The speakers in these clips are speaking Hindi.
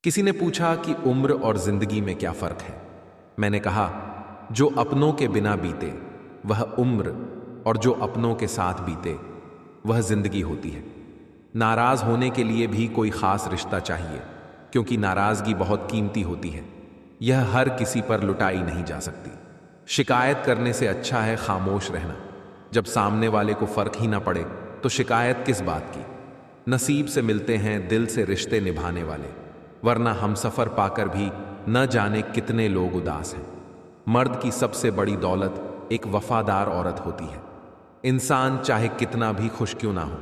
किसी ने पूछा कि उम्र और जिंदगी में क्या फर्क है। मैंने कहा, जो अपनों के बिना बीते वह उम्र, और जो अपनों के साथ बीते वह जिंदगी होती है। नाराज होने के लिए भी कोई खास रिश्ता चाहिए, क्योंकि नाराजगी बहुत कीमती होती है। यह हर किसी पर लुटाई नहीं जा सकती। शिकायत करने से अच्छा है खामोश रहना। जब सामने वाले को फर्क ही ना पड़े तो शिकायत किस बात की। नसीब से मिलते हैं दिल से रिश्ते निभाने वाले, वरना हम सफर पाकर भी न जाने कितने लोग उदास हैं। मर्द की सबसे बड़ी दौलत एक वफादार औरत होती है। इंसान चाहे कितना भी खुश क्यों ना हो,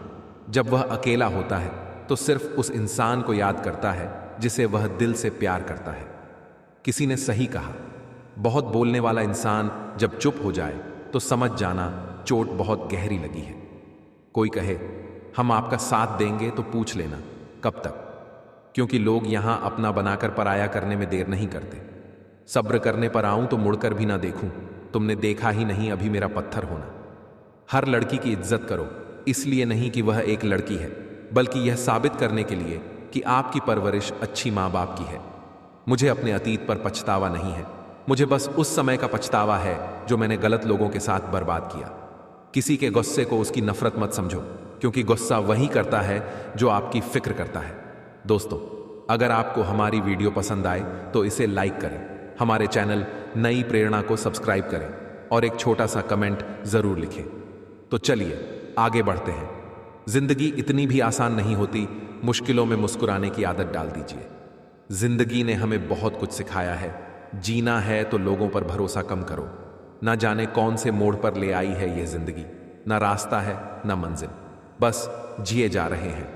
जब वह अकेला होता है तो सिर्फ उस इंसान को याद करता है जिसे वह दिल से प्यार करता है। किसी ने सही कहा, बहुत बोलने वाला इंसान जब चुप हो जाए तो समझ जाना चोट बहुत गहरी लगी है। कोई कहे, हम आपका साथ देंगे तो पूछ लेना कब तक, क्योंकि लोग यहां अपना बनाकर पराया करने में देर नहीं करते। सब्र करने पर आऊं तो मुड़कर भी ना देखूं, तुमने देखा ही नहीं अभी मेरा पत्थर होना। हर लड़की की इज्जत करो, इसलिए नहीं कि वह एक लड़की है, बल्कि यह साबित करने के लिए कि आपकी परवरिश अच्छी माँ बाप की है। मुझे अपने अतीत पर पछतावा नहीं है, मुझे बस उस समय का पछतावा है जो मैंने गलत लोगों के साथ बर्बाद किया। किसी के गुस्से को उसकी नफरत मत समझो, क्योंकि गुस्सा वही करता है जो आपकी फिक्र करता है। दोस्तों, अगर आपको हमारी वीडियो पसंद आए तो इसे लाइक करें, हमारे चैनल नई प्रेरणा को सब्सक्राइब करें और एक छोटा सा कमेंट जरूर लिखें। तो चलिए आगे बढ़ते हैं। जिंदगी इतनी भी आसान नहीं होती, मुश्किलों में मुस्कुराने की आदत डाल दीजिए। जिंदगी ने हमें बहुत कुछ सिखाया है। जीना है तो लोगों पर भरोसा कम करो। ना जाने कौन से मोड़ पर ले आई है यह जिंदगी, ना रास्ता है ना मंजिल, बस जिए जा रहे हैं।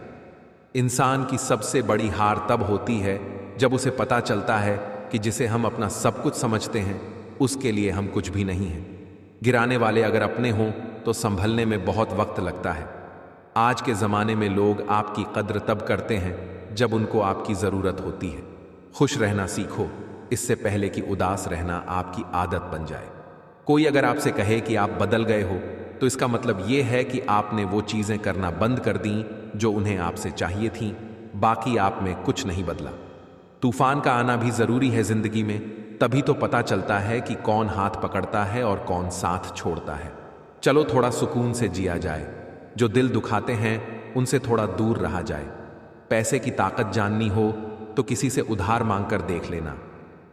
इंसान की सबसे बड़ी हार तब होती है जब उसे पता चलता है कि जिसे हम अपना सब कुछ समझते हैं उसके लिए हम कुछ भी नहीं हैं। गिराने वाले अगर अपने हों तो संभलने में बहुत वक्त लगता है। आज के ज़माने में लोग आपकी कद्र तब करते हैं जब उनको आपकी ज़रूरत होती है। खुश रहना सीखो, इससे पहले कि उदास रहना आपकी आदत बन जाए। कोई अगर आपसे कहे कि आप बदल गए हो तो इसका मतलब यह है कि आपने वो चीज़ें करना बंद कर दी जो उन्हें आपसे चाहिए थीं, बाकी आप में कुछ नहीं बदला। तूफान का आना भी ज़रूरी है ज़िंदगी में, तभी तो पता चलता है कि कौन हाथ पकड़ता है और कौन साथ छोड़ता है। चलो थोड़ा सुकून से जिया जाए, जो दिल दुखाते हैं उनसे थोड़ा दूर रहा जाए। पैसे की ताकत जाननी हो तो किसी से उधार मांगकर देख लेना,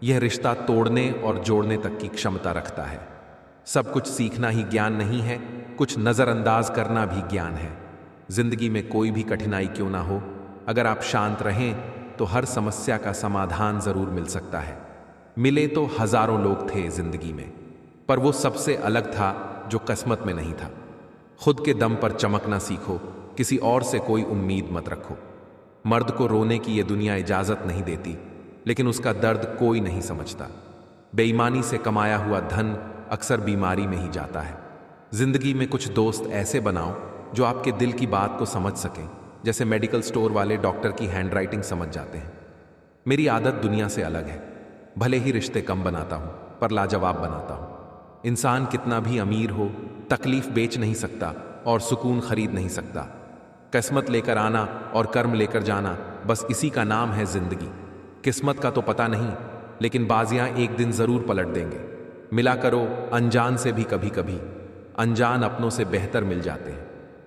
यह रिश्ता तोड़ने और जोड़ने तक की क्षमता रखता है। सब कुछ सीखना ही ज्ञान नहीं है, कुछ नज़रअंदाज करना भी ज्ञान है। जिंदगी में कोई भी कठिनाई क्यों ना हो, अगर आप शांत रहें तो हर समस्या का समाधान जरूर मिल सकता है। मिले तो हजारों लोग थे जिंदगी में, पर वो सबसे अलग था जो किस्मत में नहीं था। खुद के दम पर चमकना सीखो, किसी और से कोई उम्मीद मत रखो। मर्द को रोने की ये दुनिया इजाजत नहीं देती, लेकिन उसका दर्द कोई नहीं समझता। बेईमानी से कमाया हुआ धन अक्सर बीमारी में ही जाता है। जिंदगी में कुछ दोस्त ऐसे बनाओ जो आपके दिल की बात को समझ सकें, जैसे मेडिकल स्टोर वाले डॉक्टर की हैंडराइटिंग समझ जाते हैं। मेरी आदत दुनिया से अलग है, भले ही रिश्ते कम बनाता हूं पर लाजवाब बनाता हूं। इंसान कितना भी अमीर हो, तकलीफ बेच नहीं सकता और सुकून खरीद नहीं सकता। किस्मत लेकर आना और कर्म लेकर जाना, बस इसी का नाम है जिंदगी। किस्मत का तो पता नहीं, लेकिन बाजियां एक दिन जरूर पलट देंगे। मिला करो अनजान से भी कभी कभी, अनजान अपनों से बेहतर मिल जाते हैं।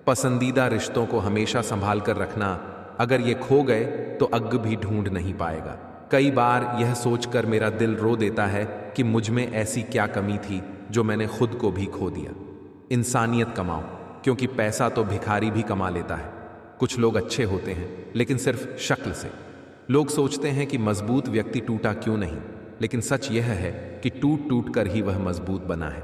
पसंदीदा रिश्तों को हमेशा संभाल कर रखना, अगर ये खो गए तो अग भी ढूंढ नहीं पाएगा। कई बार यह सोचकर मेरा दिल रो देता है कि मुझ में ऐसी क्या कमी थी जो मैंने खुद को भी खो दिया। इंसानियत कमाओ, क्योंकि पैसा तो भिखारी भी कमा लेता है। कुछ लोग अच्छे होते हैं लेकिन सिर्फ शक्ल से। लोग सोचते हैं कि मजबूत व्यक्ति टूटा क्यों नहीं, लेकिन सच यह है कि टूट टूट कर ही वह मजबूत बना है।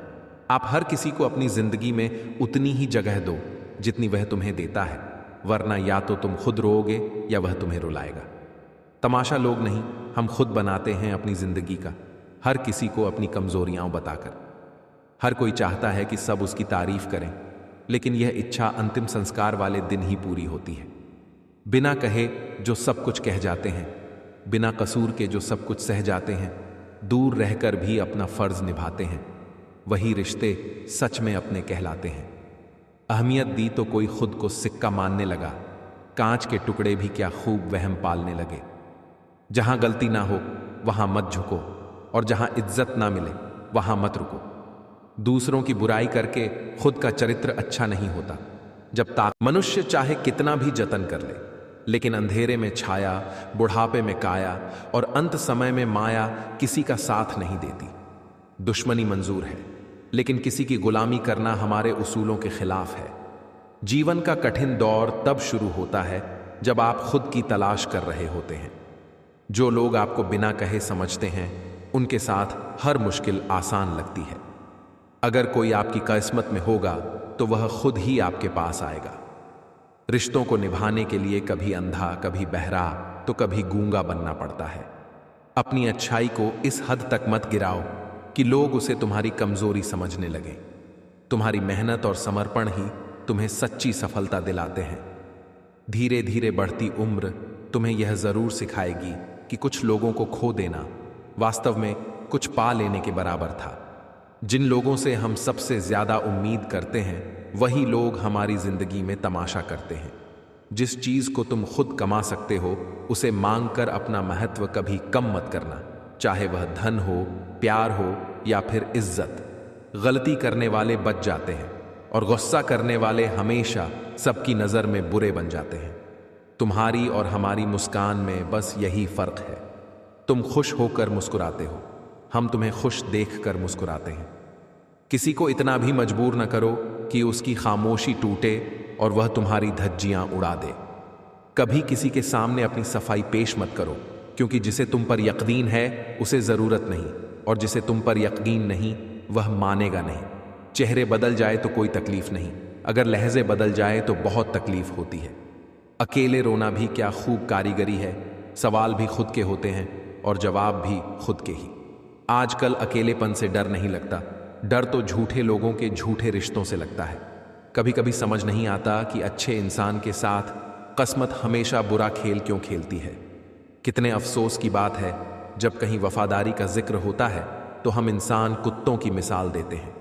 आप हर किसी को अपनी जिंदगी में उतनी ही जगह दो जितनी वह तुम्हें देता है, वरना या तो तुम खुद रोओगे या वह तुम्हें रुलाएगा। तमाशा लोग नहीं, हम खुद बनाते हैं अपनी जिंदगी का, हर किसी को अपनी कमजोरियां बताकर। हर कोई चाहता है कि सब उसकी तारीफ करें, लेकिन यह इच्छा अंतिम संस्कार वाले दिन ही पूरी होती है। बिना कहे जो सब कुछ कह जाते हैं, बिना कसूर के जो सब कुछ सह जाते हैं, दूर रहकर भी अपना फर्ज निभाते हैं, वही रिश्ते सच में अपने कहलाते हैं। अहमियत दी तो कोई खुद को सिक्का मानने लगा, कांच के टुकड़े भी क्या खूब वहम पालने लगे। जहां गलती ना हो वहां मत झुको, और जहां इज्जत ना मिले वहां मत रुको। दूसरों की बुराई करके खुद का चरित्र अच्छा नहीं होता। जब तक मनुष्य चाहे कितना भी जतन कर ले, लेकिन अंधेरे में छाया, बुढ़ापे में काया और अंत समय में माया किसी का साथ नहीं देती। दुश्मनी मंजूर है, लेकिन किसी की गुलामी करना हमारे उसूलों के खिलाफ है। जीवन का कठिन दौर तब शुरू होता है जब आप खुद की तलाश कर रहे होते हैं। जो लोग आपको बिना कहे समझते हैं, उनके साथ हर मुश्किल आसान लगती है। अगर कोई आपकी किस्मत में होगा तो वह खुद ही आपके पास आएगा। रिश्तों को निभाने के लिए कभी अंधा, कभी बहरा, तो कभी गूंगा बनना पड़ता है। अपनी अच्छाई को इस हद तक मत गिराओ कि लोग उसे तुम्हारी कमजोरी समझने लगें। तुम्हारी मेहनत और समर्पण ही तुम्हें सच्ची सफलता दिलाते हैं। धीरे धीरे बढ़ती उम्र तुम्हें यह जरूर सिखाएगी कि कुछ लोगों को खो देना वास्तव में कुछ पा लेने के बराबर था। जिन लोगों से हम सबसे ज्यादा उम्मीद करते हैं, वही लोग हमारी जिंदगी में तमाशा करते हैं। जिस चीज को तुम खुद कमा सकते हो, उसे मांग कर अपना महत्व कभी कम मत करना, चाहे वह धन हो, प्यार हो या फिर इज्जत। गलती करने वाले बच जाते हैं और गुस्सा करने वाले हमेशा सबकी नजर में बुरे बन जाते हैं। तुम्हारी और हमारी मुस्कान में बस यही फर्क है। तुम खुश होकर मुस्कुराते हो, हम तुम्हें खुश देखकर मुस्कुराते हैं। किसी को इतना भी मजबूर न करो कि उसकी खामोशी टूटे और वह तुम्हारी धज्जियां उड़ा दे। कभी किसी के सामने अपनी सफाई पेश मत करो, क्योंकि जिसे तुम पर यकीन है उसे जरूरत नहीं, और जिसे तुम पर यकीन नहीं वह मानेगा नहीं। चेहरे बदल जाए तो कोई तकलीफ नहीं, अगर लहजे बदल जाए तो बहुत तकलीफ होती है। अकेले रोना भी क्या खूब कारीगरी है। सवाल भी खुद के होते हैं और जवाब भी खुद के ही। आजकल अकेलेपन से डर नहीं लगता, डर तो झूठे लोगों के झूठे रिश्तों से लगता है। कभी कभी समझ नहीं आता कि अच्छे इंसान के साथ किस्मत हमेशा बुरा खेल क्यों खेलती है। कितने अफसोस की बात है, जब कहीं वफादारी का जिक्र होता है तो हम इंसान कुत्तों की मिसाल देते हैं।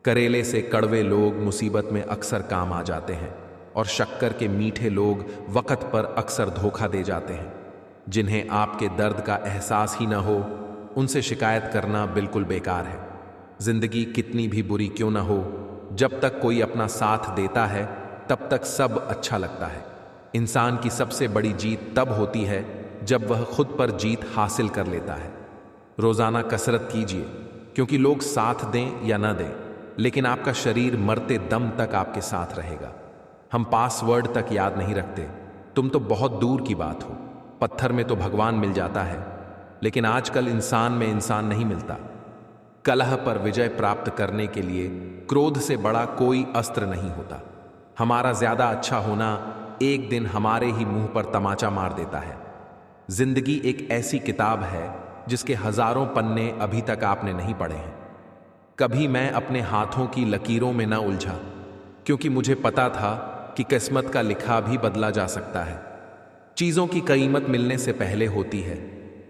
करेले से कड़वे लोग मुसीबत में अक्सर काम आ जाते हैं, और शक्कर के मीठे लोग वक्त पर अक्सर धोखा दे जाते हैं। जिन्हें आपके दर्द का एहसास ही न हो, उनसे शिकायत करना बिल्कुल बेकार है। जिंदगी कितनी भी बुरी क्यों ना हो, जब तक कोई अपना साथ देता है तब तक सब अच्छा लगता है। इंसान की सबसे बड़ी जीत तब होती है जब वह खुद पर जीत हासिल कर लेता है। रोजाना कसरत कीजिए, क्योंकि लोग साथ दें या ना दें, लेकिन आपका शरीर मरते दम तक आपके साथ रहेगा। हम पासवर्ड तक याद नहीं रखते, तुम तो बहुत दूर की बात हो। पत्थर में तो भगवान मिल जाता है, लेकिन आजकल इंसान में इंसान नहीं मिलता। कलह पर विजय प्राप्त करने के लिए क्रोध से बड़ा कोई अस्त्र नहीं होता। हमारा ज्यादा अच्छा होना एक दिन हमारे ही मुंह पर तमाचा मार देता है। जिंदगी एक ऐसी किताब है जिसके हजारों पन्ने अभी तक आपने नहीं पढ़े हैं। कभी मैं अपने हाथों की लकीरों में न उलझा, क्योंकि मुझे पता था कि किस्मत का लिखा भी बदला जा सकता है। चीजों की कीमत मिलने से पहले होती है,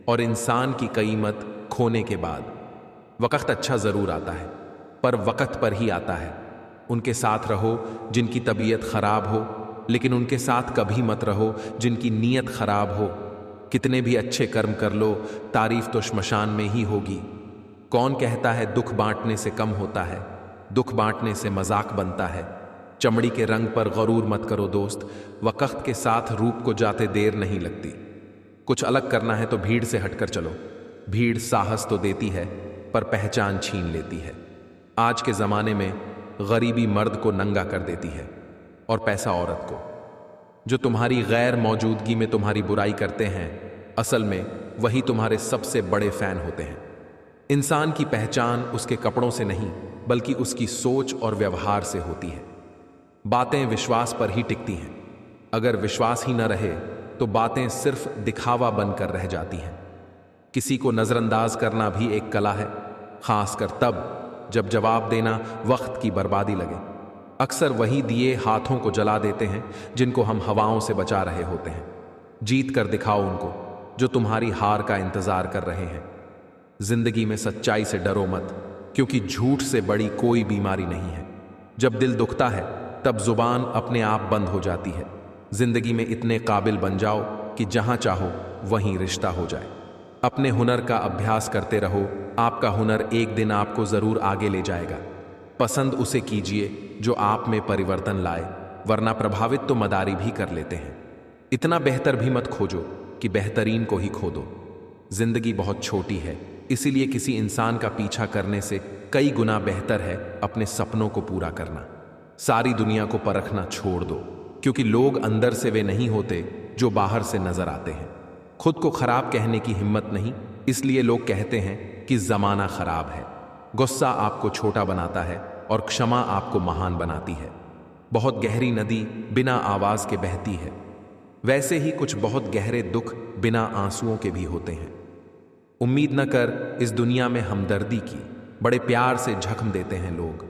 और इंसान की कीमत खोने के बाद। वक्त अच्छा जरूर आता है, पर वक्त पर ही आता है। उनके साथ रहो जिनकी तबीयत खराब हो, लेकिन उनके साथ कभी मत रहो जिनकी नीयत खराब हो। कितने भी अच्छे कर्म कर लो, तारीफ तो श्मशान में ही होगी। कौन कहता है दुख बांटने से कम होता है? दुख बांटने से मजाक बनता है। चमड़ी के रंग पर गरूर मत करो दोस्त, वक्त के साथ रूप को जाते देर नहीं लगती। कुछ अलग करना है तो भीड़ से हटकर चलो। भीड़ साहस तो देती है, पर पहचान छीन लेती है। आज के जमाने में गरीबी मर्द को नंगा कर देती है, और पैसा औरत को। जो तुम्हारी गैर मौजूदगी में तुम्हारी बुराई करते हैं, असल में वही तुम्हारे सबसे बड़े फैन होते हैं। इंसान की पहचान उसके कपड़ों से नहीं, बल्कि उसकी सोच और व्यवहार से होती है। बातें विश्वास पर ही टिकती हैं। अगर विश्वास ही न रहे तो बातें सिर्फ दिखावा बनकर रह जाती हैं। किसी को नजरअंदाज करना भी एक कला है, खासकर तब जब जवाब देना वक्त की बर्बादी लगे। अक्सर वही दिए हाथों को जला देते हैं जिनको हम हवाओं से बचा रहे होते हैं। जीत कर दिखाओ उनको जो तुम्हारी हार का इंतजार कर रहे हैं। जिंदगी में सच्चाई से डरो मत, क्योंकि झूठ से बड़ी कोई बीमारी नहीं है। जब दिल दुखता है तब जुबान अपने आप बंद हो जाती है। जिंदगी में इतने काबिल बन जाओ कि जहां चाहो वहीं रिश्ता हो जाए। अपने हुनर का अभ्यास करते रहो, आपका हुनर एक दिन आपको जरूर आगे ले जाएगा। पसंद उसे कीजिए जो आप में परिवर्तन लाए, वरना प्रभावित तो मदारी भी कर लेते हैं। इतना बेहतर भी मत खोजो कि बेहतरीन को ही खो दो। जिंदगी बहुत छोटी है, इसीलिए किसी इंसान का पीछा करने से कई गुना बेहतर है अपने सपनों को पूरा करना। सारी दुनिया को परखना छोड़ दो, क्योंकि लोग अंदर से वे नहीं होते जो बाहर से नजर आते हैं। खुद को खराब कहने की हिम्मत नहीं, इसलिए लोग कहते हैं कि जमाना खराब है। गुस्सा आपको छोटा बनाता है और क्षमा आपको महान बनाती है। बहुत गहरी नदी बिना आवाज के बहती है, वैसे ही कुछ बहुत गहरे दुख बिना आंसुओं के भी होते हैं। उम्मीद न कर इस दुनिया में हमदर्दी की, बड़े प्यार से जख्म देते हैं लोग।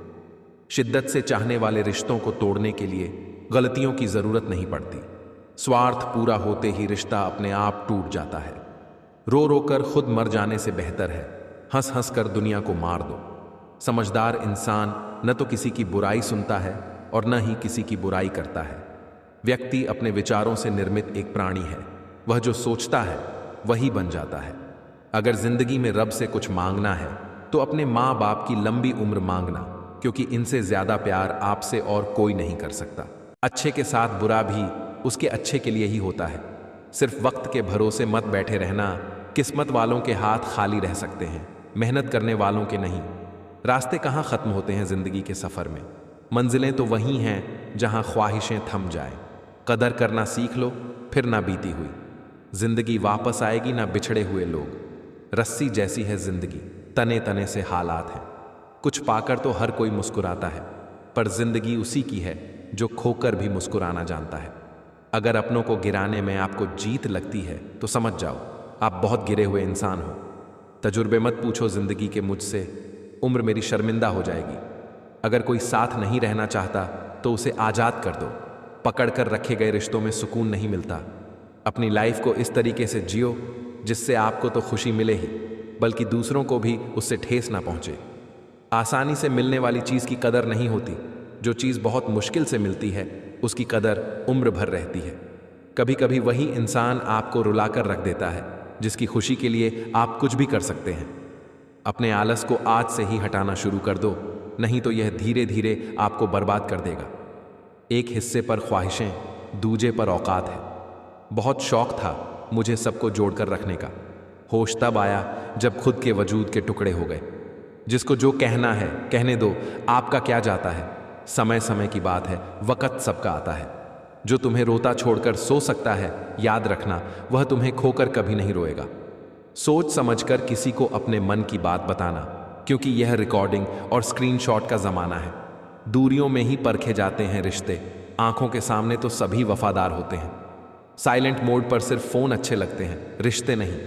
शिद्दत से चाहने वाले रिश्तों को तोड़ने के लिए गलतियों की जरूरत नहीं पड़ती। स्वार्थ पूरा होते ही रिश्ता अपने आप टूट जाता है। रो रो कर खुद मर जाने से बेहतर है हंस हंस कर दुनिया को मार दो। समझदार इंसान न तो किसी की बुराई सुनता है और न ही किसी की बुराई करता है। व्यक्ति अपने विचारों से निर्मित एक प्राणी है, वह जो सोचता है वही बन जाता है। अगर जिंदगी में रब से कुछ मांगना है तो अपने माँ बाप की लंबी उम्र मांगना, क्योंकि इनसे ज्यादा प्यार आपसे और कोई नहीं कर सकता। अच्छे के साथ बुरा भी उसके अच्छे के लिए ही होता है। सिर्फ वक्त के भरोसे मत बैठे रहना, किस्मत वालों के हाथ खाली रह सकते हैं, मेहनत करने वालों के नहीं। रास्ते कहाँ खत्म होते हैं जिंदगी के सफर में, मंजिलें तो वही हैं जहां ख्वाहिशें थम जाएं। कदर करना सीख लो, फिर ना बीती हुई जिंदगी वापस आएगी, ना बिछड़े हुए लोग। रस्सी जैसी है जिंदगी, तने तने से हालात हैं। कुछ पाकर तो हर कोई मुस्कुराता है, पर जिंदगी उसी की है जो खोकर भी मुस्कुराना जानता है। अगर अपनों को गिराने में आपको जीत लगती है तो समझ जाओ आप बहुत गिरे हुए इंसान हो। तजुर्बे मत पूछो जिंदगी के मुझसे, उम्र मेरी शर्मिंदा हो जाएगी। अगर कोई साथ नहीं रहना चाहता तो उसे आजाद कर दो। पकड़ कर रखे गए रिश्तों में सुकून नहीं मिलता। अपनी लाइफ को इस तरीके से जियो जिससे आपको तो खुशी मिले ही, बल्कि दूसरों को भी उससे ठेस ना पहुंचे। आसानी से मिलने वाली चीज की कदर नहीं होती, जो चीज बहुत मुश्किल से मिलती है उसकी कदर उम्र भर रहती है। कभी कभी वही इंसान आपको रुलाकर रख देता है जिसकी खुशी के लिए आप कुछ भी कर सकते हैं। अपने आलस को आज से ही हटाना शुरू कर दो, नहीं तो यह धीरे धीरे आपको बर्बाद कर देगा। एक हिस्से पर ख्वाहिशें, दूजे पर औकात है। बहुत शौक था मुझे सबको जोड़कर रखने का, होश तब आया जब खुद के वजूद के टुकड़े हो गए। जिसको जो कहना है कहने दो, आपका क्या जाता है। समय समय की बात है, वक्त सबका आता है। जो तुम्हें रोता छोड़कर सो सकता है, याद रखना वह तुम्हें खोकर कभी नहीं रोएगा। सोच समझकर किसी को अपने मन की बात बताना, क्योंकि यह रिकॉर्डिंग और स्क्रीनशॉट का जमाना है। दूरियों में ही परखे जाते हैं रिश्ते, आंखों के सामने तो सभी वफादार होते हैं। साइलेंट मोड पर सिर्फ फोन अच्छे लगते हैं, रिश्ते नहीं।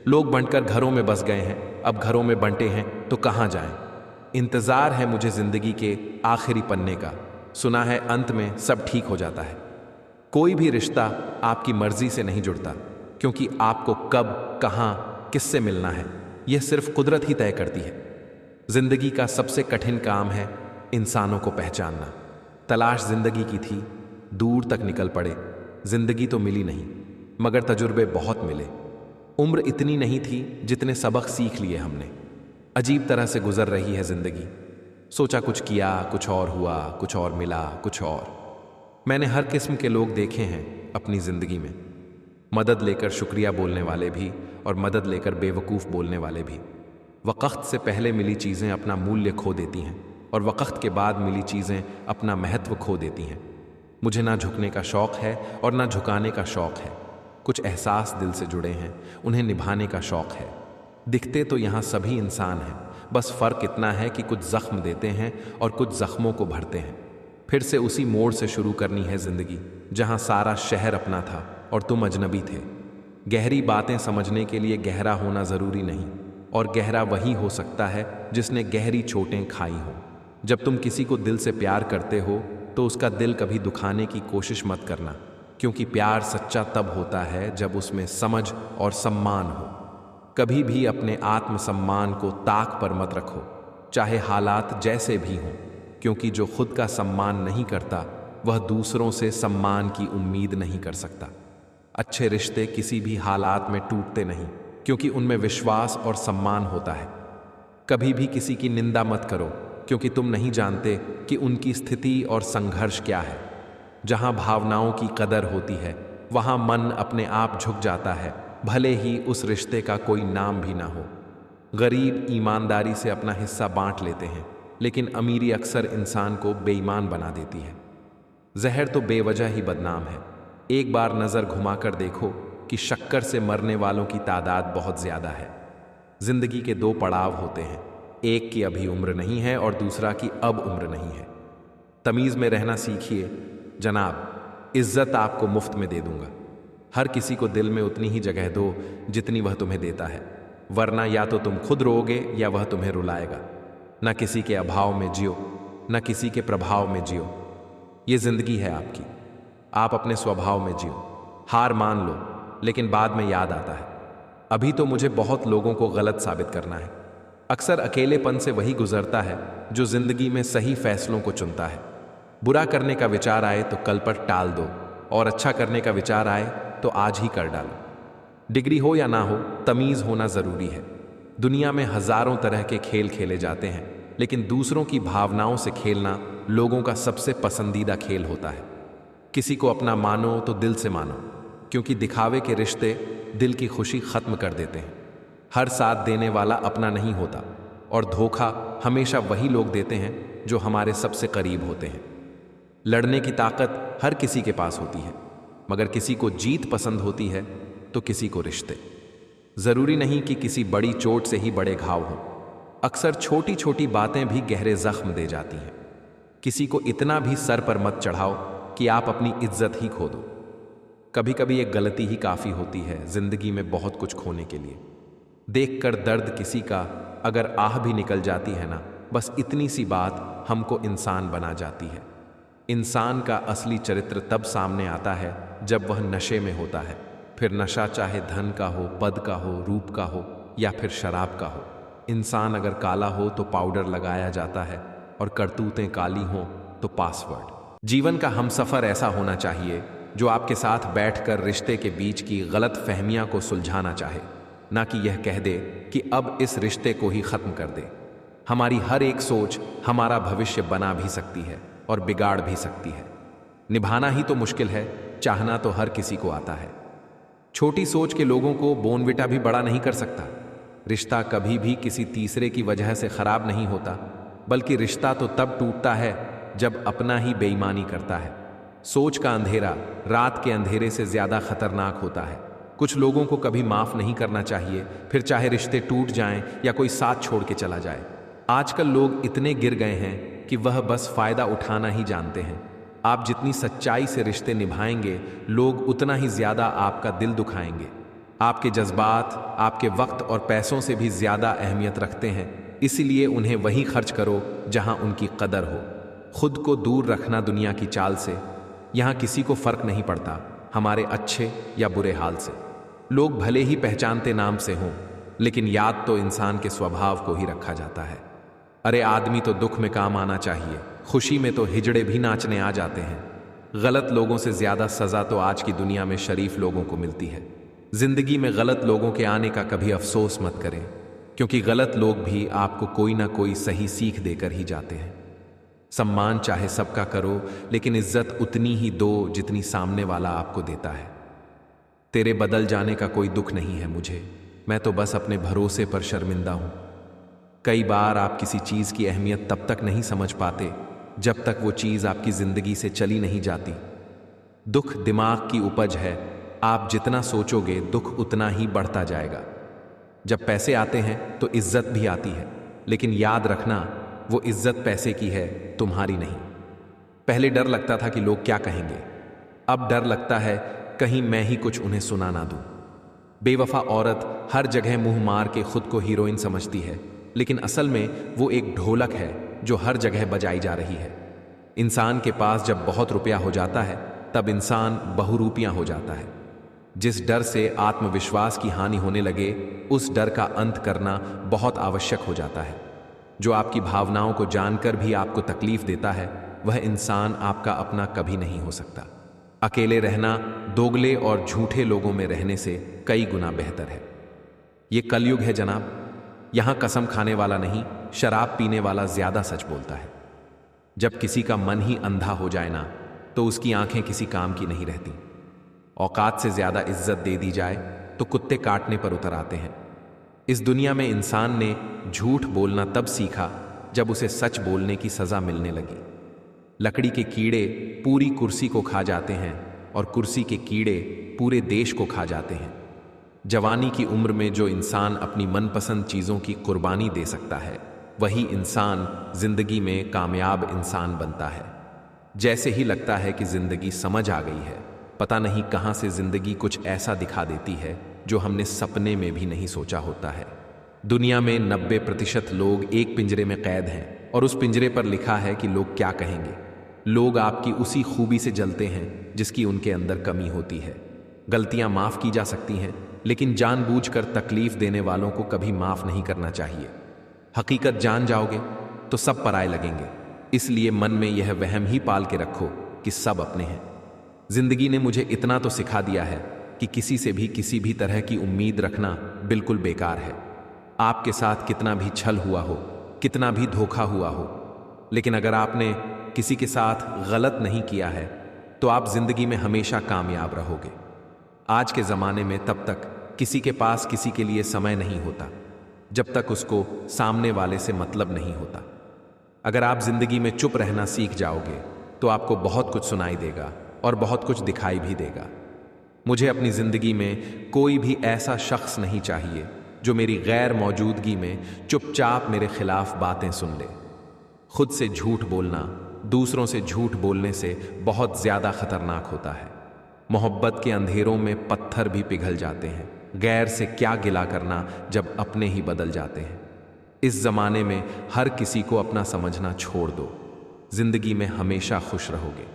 लोग बंटकर घरों में बस गए हैं, अब घरों में बंटे हैं तो कहां जाएं। इंतजार है मुझे जिंदगी के आखिरी पन्ने का, सुना है अंत में सब ठीक हो जाता है। कोई भी रिश्ता आपकी मर्जी से नहीं जुड़ता, क्योंकि आपको कब, कहां, किससे मिलना है यह सिर्फ कुदरत ही तय करती है। जिंदगी का सबसे कठिन काम है इंसानों को पहचानना। तलाश जिंदगी की थी, दूर तक निकल पड़े, जिंदगी तो मिली नहीं, मगर तजुर्बे बहुत मिले। उम्र इतनी नहीं थी जितने सबक सीख लिए हमने। अजीब तरह से गुजर रही है जिंदगी। सोचा कुछ किया, कुछ और हुआ, कुछ और मिला, कुछ और। मैंने हर किस्म के लोग देखे हैं अपनी जिंदगी में, मदद लेकर शुक्रिया बोलने वाले भी और मदद लेकर बेवकूफ़ बोलने वाले भी। वक़्त से पहले मिली चीज़ें अपना मूल्य खो देती हैं और वक़्त के बाद मिली चीज़ें अपना महत्व खो देती हैं। मुझे ना झुकने का शौक़ है और ना झुकाने का शौक़ है। कुछ एहसास दिल से जुड़े हैं, उन्हें निभाने का शौक़ है। दिखते तो यहाँ सभी इंसान हैं, बस फ़र्क इतना है कि कुछ ज़ख्म देते हैं और कुछ ज़ख्मों को भरते हैं। फिर से उसी मोड़ से शुरू करनी है ज़िंदगी, जहाँ सारा शहर अपना था और तुम अजनबी थे। गहरी बातें समझने के लिए गहरा होना ज़रूरी नहीं, और गहरा वही हो सकता है जिसने गहरी चोटें खाई हों। जब तुम किसी को दिल से प्यार करते हो तो उसका दिल कभी दुखाने की कोशिश मत करना, क्योंकि प्यार सच्चा तब होता है जब उसमें समझ और सम्मान हो। कभी भी अपने आत्मसम्मान को ताक पर मत रखो, चाहे हालात जैसे भी हों, क्योंकि जो खुद का सम्मान नहीं करता वह दूसरों से सम्मान की उम्मीद नहीं कर सकता। अच्छे रिश्ते किसी भी हालात में टूटते नहीं, क्योंकि उनमें विश्वास और सम्मान होता है। कभी भी किसी की निंदा मत करो, क्योंकि तुम नहीं जानते कि उनकी स्थिति और संघर्ष क्या है। जहां भावनाओं की कदर होती है, वहां मन अपने आप झुक जाता है, भले ही उस रिश्ते का कोई नाम भी ना हो। गरीब ईमानदारी से अपना हिस्सा बांट लेते हैं, लेकिन अमीरी अक्सर इंसान को बेईमान बना देती है। जहर तो बेवजह ही बदनाम है। एक बार नज़र घुमाकर देखो कि शक्कर से मरने वालों की तादाद बहुत ज़्यादा है। जिंदगी के दो पड़ाव होते हैं, एक की अभी उम्र नहीं है और दूसरा की अब उम्र नहीं है। तमीज़ में रहना सीखिए जनाब, इज्जत आपको मुफ्त में दे दूंगा। हर किसी को दिल में उतनी ही जगह दो जितनी वह तुम्हें देता है, वरना या तो तुम खुद रोओगे या वह तुम्हें रुलाएगा। न किसी के अभाव में जियो, न किसी के प्रभाव में जियो। ये जिंदगी है आपकी, आप अपने स्वभाव में जियो। हार मान लो, लेकिन बाद में याद आता है, अभी तो मुझे बहुत लोगों को गलत साबित करना है। अक्सर अकेलेपन से वही गुजरता है जो जिंदगी में सही फैसलों को चुनता है। बुरा करने का विचार आए तो कल पर टाल दो, और अच्छा करने का विचार आए तो आज ही कर डालो। डिग्री हो या ना हो, तमीज़ होना ज़रूरी है। दुनिया में हज़ारों तरह के खेल खेले जाते हैं, लेकिन दूसरों की भावनाओं से खेलना लोगों का सबसे पसंदीदा खेल होता है। किसी को अपना मानो तो दिल से मानो, क्योंकि दिखावे के रिश्ते दिल की खुशी ख़त्म कर देते हैं। हर साथ देने वाला अपना नहीं होता, और धोखा हमेशा वही लोग देते हैं जो हमारे सबसे करीब होते हैं। लड़ने की ताकत हर किसी के पास होती है, मगर किसी को जीत पसंद होती है तो किसी को रिश्ते। ज़रूरी नहीं कि किसी बड़ी चोट से ही बड़े घाव हों, अक्सर छोटी छोटी बातें भी गहरे जख्म दे जाती हैं। किसी को इतना भी सर पर मत चढ़ाओ कि आप अपनी इज्जत ही खो दो। कभी कभी एक गलती ही काफ़ी होती है जिंदगी में बहुत कुछ खोने के लिए। देखकर दर्द किसी का अगर आह भी निकल जाती है ना, बस इतनी सी बात हमको इंसान बना जाती है। इंसान का असली चरित्र तब सामने आता है जब वह नशे में होता है। फिर नशा चाहे धन का हो, पद का हो, रूप का हो या फिर शराब का हो। इंसान अगर काला हो तो पाउडर लगाया जाता है, और करतूतें काली हों तो पासवर्ड। जीवन का हमसफर ऐसा होना चाहिए जो आपके साथ बैठकर रिश्ते के बीच की गलत फहमियां को सुलझाना चाहे, ना कि यह कह दे कि अब इस रिश्ते को ही खत्म कर दे। हमारी हर एक सोच हमारा भविष्य बना भी सकती है और बिगाड़ भी सकती है। निभाना ही तो मुश्किल है, चाहना तो हर किसी को आता है। छोटी सोच के लोगों को बोनविटा भी बड़ा नहीं कर सकता। रिश्ता कभी भी किसी तीसरे की वजह से खराब नहीं होता, बल्कि रिश्ता तो तब टूटता है जब अपना ही बेईमानी करता है। सोच का अंधेरा रात के अंधेरे से ज्यादा खतरनाक होता है। कुछ लोगों को कभी माफ नहीं करना चाहिए, फिर चाहे रिश्ते टूट जाएं या कोई साथ छोड़ के चला जाए। आजकल लोग इतने गिर गए हैं कि वह बस फायदा उठाना ही जानते हैं। आप जितनी सच्चाई से रिश्ते निभाएंगे, लोग उतना ही ज्यादा आपका दिल दुखाएंगे। आपके जज्बात आपके वक्त और पैसों से भी ज्यादा अहमियत रखते हैं, इसीलिए उन्हें वहीं खर्च करो जहां उनकी कदर हो। खुद को दूर रखना दुनिया की चाल से। यहाँ किसी को फर्क नहीं पड़ता हमारे अच्छे या बुरे हाल से। लोग भले ही पहचानते नाम से हों, लेकिन याद तो इंसान के स्वभाव को ही रखा जाता है। अरे आदमी तो दुख में काम आना चाहिए, खुशी में तो हिजड़े भी नाचने आ जाते हैं। गलत लोगों से ज्यादा सजा तो आज की दुनिया में शरीफ लोगों को मिलती है। जिंदगी में गलत लोगों के आने का कभी अफसोस मत करें, क्योंकि गलत लोग भी आपको कोई ना कोई सही सीख देकर ही जाते हैं। सम्मान चाहे सबका करो, लेकिन इज्जत उतनी ही दो जितनी सामने वाला आपको देता है। तेरे बदल जाने का कोई दुख नहीं है मुझे, मैं तो बस अपने भरोसे पर शर्मिंदा हूं। कई बार आप किसी चीज की अहमियत तब तक नहीं समझ पाते जब तक वो चीज आपकी जिंदगी से चली नहीं जाती। दुख दिमाग की उपज है, आप जितना सोचोगे दुख उतना ही बढ़ता जाएगा। जब पैसे आते हैं तो इज्जत भी आती है, लेकिन याद रखना वो इज्जत पैसे की है, तुम्हारी नहीं। पहले डर लगता था कि लोग क्या कहेंगे, अब डर लगता है कहीं मैं ही कुछ उन्हें सुना ना दूं। बेवफा औरत हर जगह मुंह मार के खुद को हीरोइन समझती है, लेकिन असल में वो एक ढोलक है जो हर जगह बजाई जा रही है। इंसान के पास जब बहुत रुपया हो जाता है तब इंसान बहुरूपियां हो जाता है। जिस डर से आत्मविश्वास की हानि होने लगे, उस डर का अंत करना बहुत आवश्यक हो जाता है। जो आपकी भावनाओं को जानकर भी आपको तकलीफ देता है, वह इंसान आपका अपना कभी नहीं हो सकता। अकेले रहना दोगले और झूठे लोगों में रहने से कई गुना बेहतर है। ये कलयुग है जनाब, यहां कसम खाने वाला नहीं, शराब पीने वाला ज्यादा सच बोलता है। जब किसी का मन ही अंधा हो जाए ना, तो उसकी आंखें किसी काम की नहीं रहती। औकात से ज्यादा इज्जत दे दी जाए तो कुत्ते काटने पर उतर आते हैं। इस दुनिया में इंसान ने झूठ बोलना तब सीखा जब उसे सच बोलने की सजा मिलने लगी। लकड़ी के कीड़े पूरी कुर्सी को खा जाते हैं और कुर्सी के कीड़े पूरे देश को खा जाते हैं। जवानी की उम्र में जो इंसान अपनी मनपसंद चीज़ों की कुर्बानी दे सकता है, वही इंसान जिंदगी में कामयाब इंसान बनता है। जैसे ही लगता है कि जिंदगी समझ आ गई है, पता नहीं कहां से जिंदगी कुछ ऐसा दिखा देती है जो हमने सपने में भी नहीं सोचा होता है। दुनिया में 90% लोग एक पिंजरे में कैद हैं और उस पिंजरे पर लिखा है कि लोग क्या कहेंगे। लोग आपकी उसी खूबी से जलते हैं जिसकी उनके अंदर कमी होती है। गलतियां माफ की जा सकती हैं, लेकिन जानबूझकर तकलीफ देने वालों को कभी माफ नहीं करना चाहिए। हकीकत जान जाओगे तो सब पराए लगेंगे, इसलिए मन में यह वहम ही पाल के रखो कि सब अपने हैं। जिंदगी ने मुझे इतना तो सिखा दिया है कि किसी से भी किसी भी तरह की उम्मीद रखना बिल्कुल बेकार है। आपके साथ कितना भी छल हुआ हो, कितना भी धोखा हुआ हो, लेकिन अगर आपने किसी के साथ गलत नहीं किया है तो आप जिंदगी में हमेशा कामयाब रहोगे। आज के ज़माने में तब तक किसी के पास किसी के लिए समय नहीं होता जब तक उसको सामने वाले से मतलब नहीं होता। अगर आप जिंदगी में चुप रहना सीख जाओगे तो आपको बहुत कुछ सुनाई देगा और बहुत कुछ दिखाई भी देगा। मुझे अपनी जिंदगी में कोई भी ऐसा शख्स नहीं चाहिए जो मेरी गैर मौजूदगी में चुपचाप मेरे खिलाफ बातें सुन ले। खुद से झूठ बोलना दूसरों से झूठ बोलने से बहुत ज्यादा खतरनाक होता है। मोहब्बत के अंधेरों में पत्थर भी पिघल जाते हैं। गैर से क्या गिला करना जब अपने ही बदल जाते हैं। इस जमाने में हर किसी को अपना समझना छोड़ दो, जिंदगी में हमेशा खुश रहोगे।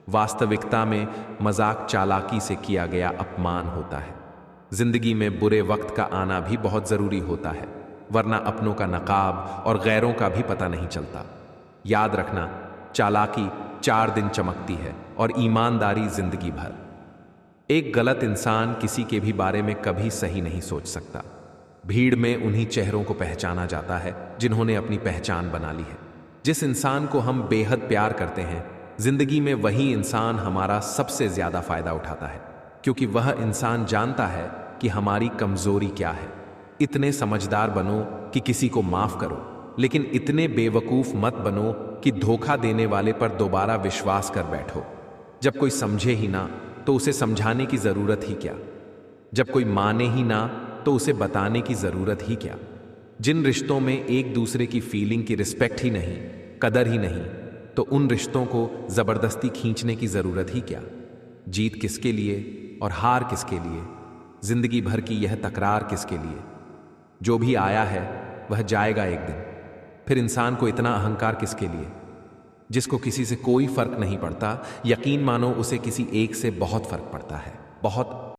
वास्तविकता में मजाक चालाकी से किया गया अपमान होता है। जिंदगी में बुरे वक्त का आना भी बहुत जरूरी होता है, वरना अपनों का नकाब और गैरों का भी पता नहीं चलता। याद रखना, चालाकी 4 दिन चमकती है और ईमानदारी जिंदगी भर। एक गलत इंसान किसी के भी बारे में कभी सही नहीं सोच सकता। भीड़ में उन्हीं चेहरों को पहचाना जाता है जिन्होंने अपनी पहचान बना ली है। जिस इंसान को हम बेहद प्यार करते हैं, जिंदगी में वही इंसान हमारा सबसे ज्यादा फायदा उठाता है, क्योंकि वह इंसान जानता है कि हमारी कमजोरी क्या है। इतने समझदार बनो कि किसी को माफ करो, लेकिन इतने बेवकूफ मत बनो कि धोखा देने वाले पर दोबारा विश्वास कर बैठो। जब कोई समझे ही ना तो उसे समझाने की जरूरत ही क्या। जब कोई माने ही ना तो उसे बताने की जरूरत ही क्या। जिन रिश्तों में एक दूसरे की फीलिंग की रिस्पेक्ट ही नहीं, कदर ही नहीं, तो उन रिश्तों को जबरदस्ती खींचने की जरूरत ही क्या। जीत किसके लिए और हार किसके लिए, जिंदगी भर की यह तकरार किसके लिए। जो भी आया है वह जाएगा एक दिन। फिर इंसान को इतना अहंकार किसके लिए। जिसको किसी से कोई फर्क नहीं पड़ता, यकीन मानो उसे किसी एक से बहुत फर्क पड़ता है, बहुत।